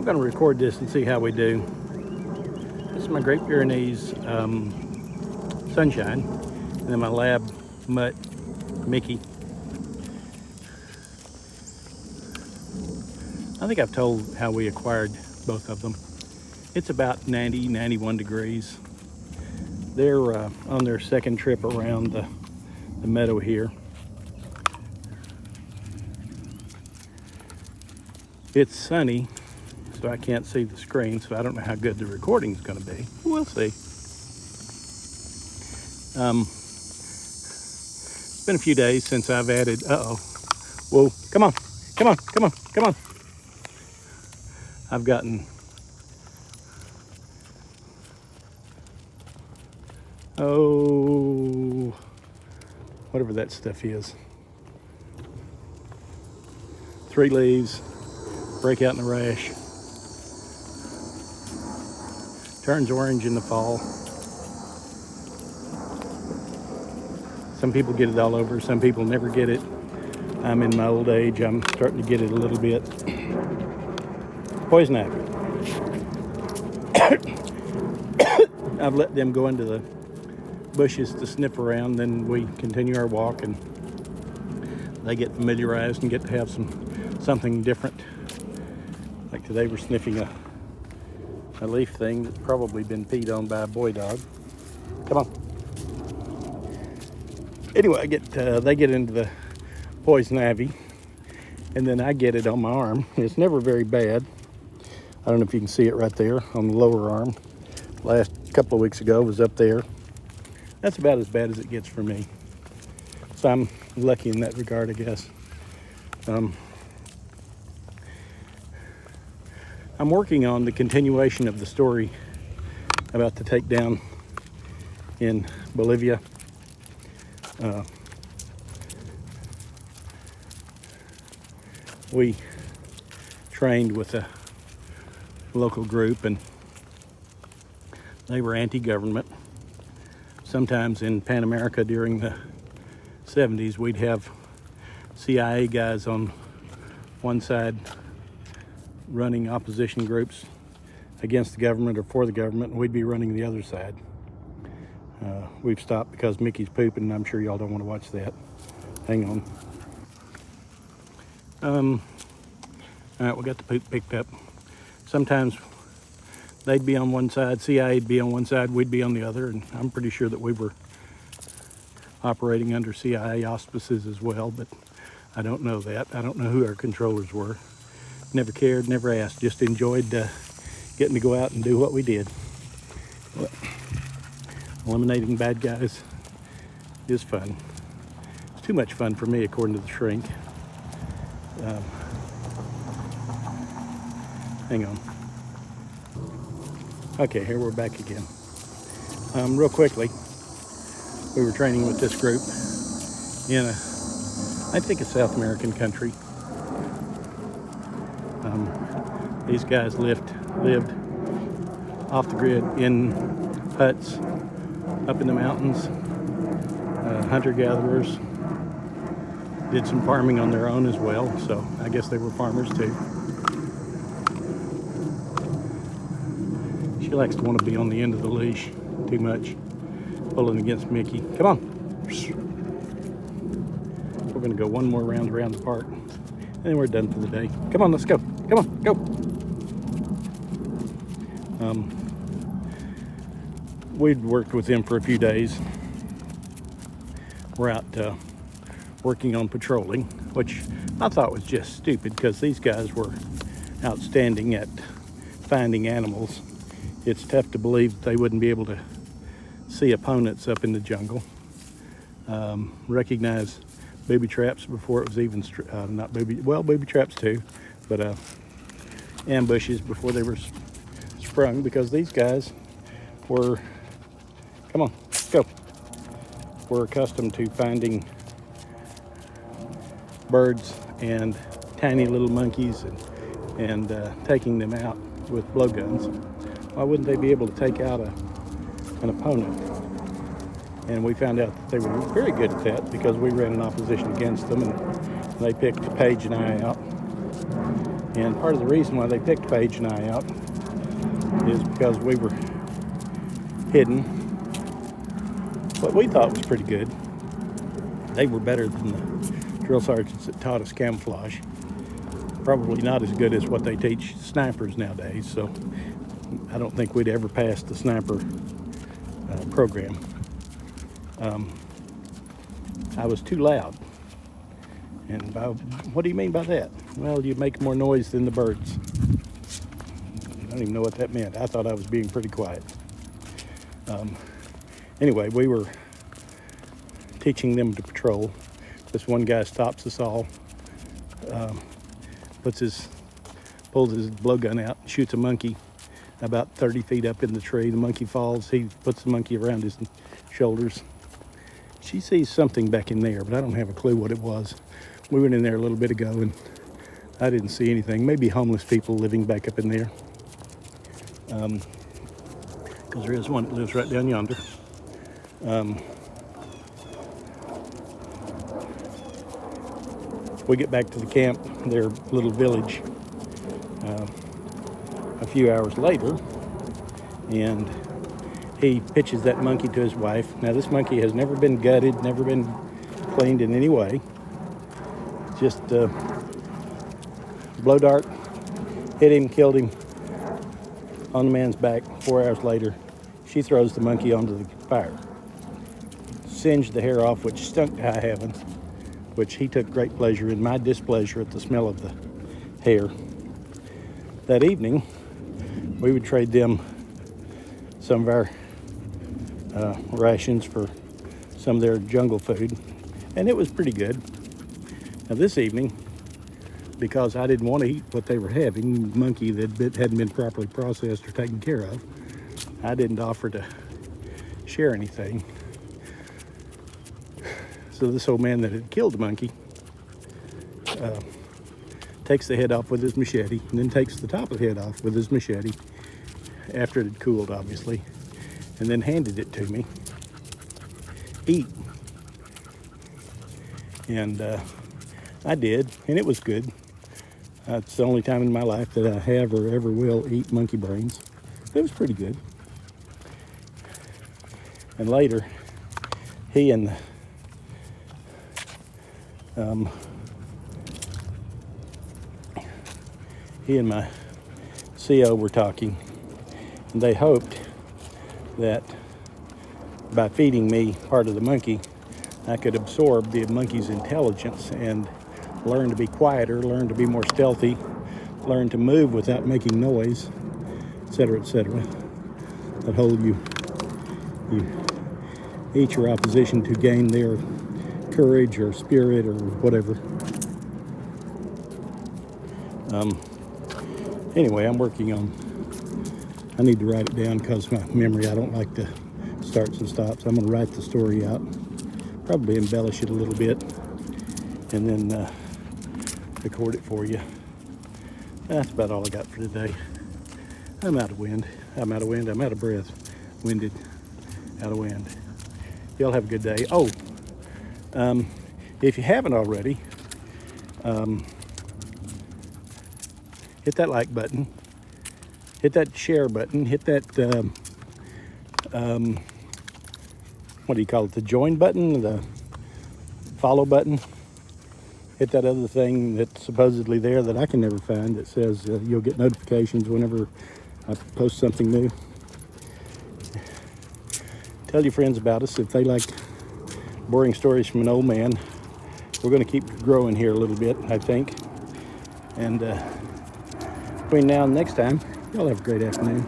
We're going to record this and see how we do. This is my Great Pyrenees Sunshine, and then my lab mutt Mickey. I think I've told how we acquired both of them. It's about 90, 91 degrees. They're on their second trip around the meadow here. It's sunny, so I can't see the screen, so I don't know how good the recording is going to be. We'll see. It's been a few days since I've added, whoa, come on. I've gotten, whatever that stuff is. 3 leaves, break out in a rash. Turns orange in the fall. Some people get it all over, some people never get it. I'm in my old age, I'm starting to get it a little bit. Poison ivy. I've let them go into the bushes to sniff around, then we continue our walk and they get familiarized and get to have something different. Like today we're sniffing a leaf thing that's probably been peed on by a boy dog. Come on. Anyway, they get into the poison ivy, and then I get it on my arm. It's never very bad. I don't know if you can see it right there on the lower arm. Last couple of weeks ago was up there. That's about as bad as it gets for me. So I'm lucky in that regard, I guess. I'm working on the continuation of the story about the takedown in Bolivia. We trained with a local group and they were anti-government. Sometimes in Pan America during the 70s, we'd have CIA guys on one side running opposition groups against the government or for the government, and we'd be running the other side. We've stopped because Mickey's pooping, and I'm sure y'all don't want to watch that. Hang on. All right, we got the poop picked up. Sometimes they'd be on one side, CIA'd be on one side, we'd be on the other, and I'm pretty sure that we were operating under CIA auspices as well, but I don't know that. I don't know who our controllers were. Never cared, never asked, just enjoyed getting to go out and do what we did. But eliminating bad guys is fun. It's too much fun for me, according to the shrink. Hang on. Okay, here we're back again. Real quickly, we were training with this group in I think a South American country. These guys lived off the grid in huts up in the mountains, hunter-gatherers, did some farming on their own as well, so I guess they were farmers too. She likes to want to be on the end of the leash too much, pulling against Mickey. Come on. We're going to go one more round around the park, and then we're done for the day. Come on, let's go. Come on, go. We'd worked with them for a few days. We're out working on patrolling, which I thought was just stupid because these guys were outstanding at finding animals. It's tough to believe they wouldn't be able to see opponents up in the jungle. Recognize booby traps before it was even, booby traps too, but ambushes before they were sprung, because these guys were, come on, let's go. We're accustomed to finding birds and tiny little monkeys and taking them out with blowguns. Why wouldn't they be able to take out an opponent? And we found out that they were very good at that because we ran an opposition against them, and they picked Paige and I out. And part of the reason why they picked Paige and I out is because we were hidden what we thought was pretty good. They were better than the drill sergeants that taught us camouflage. Probably not as good as what they teach snipers nowadays, so I don't think we'd ever pass the sniper program. I was too loud. And what do you mean by that? Well, you make more noise than the birds. I don't even know what that meant. I thought I was being pretty quiet. Anyway, we were teaching them to patrol. This one guy stops us all, pulls his blowgun out, shoots a monkey about 30 feet up in the tree. The monkey falls. He puts the monkey around his shoulders. She sees something back in there, but I don't have a clue what it was. We went in there a little bit ago and I didn't see anything. Maybe homeless people living back up in there. Because there is one that lives right down yonder. We get back to the camp, their little village, a few hours later, and he pitches that monkey to his wife. Now, this monkey has never been gutted, never been cleaned in any way. Just blow dart, hit him, killed him on the man's back. 4 hours later, she throws the monkey onto the fire. Singed the hair off, which stunk to high heaven, which he took great pleasure in my displeasure at the smell of the hair. That evening, we would trade them some of our rations for some of their jungle food, and it was pretty good. Now this evening, because I didn't want to eat what they were having, monkey that hadn't been properly processed or taken care of, I didn't offer to share anything. So this old man that had killed the monkey takes the head off with his machete, and then takes the top of the head off with his machete, after it had cooled, obviously, and then handed it to me. Eat. And I did, and it was good. It's the only time in my life that I have or ever will eat monkey brains. It was pretty good. And later, he and my CO were talking, and they hoped that by feeding me part of the monkey, I could absorb the monkey's intelligence and learn to be quieter, learn to be more stealthy, learn to move without making noise, etc., etc. That whole you eat your opposition to gain their courage or spirit or whatever. Anyway, I'm working on, I need to write it down because my memory, I don't like the starts and stops. I'm going to write the story out, probably embellish it a little bit, and then record it for you. That's about all I got for today. I'm out of wind. I'm out of breath. Winded, out of wind. Y'all have a good day. Oh, if you haven't already, hit that like button, hit that share button, hit that, what do you call it, the join button, the follow button. Hit that other thing that's supposedly there that I can never find that says you'll get notifications whenever I post something new. Tell your friends about us if they like boring stories from an old man. We're going to keep growing here a little bit, I think. And between now and next time, y'all have a great afternoon.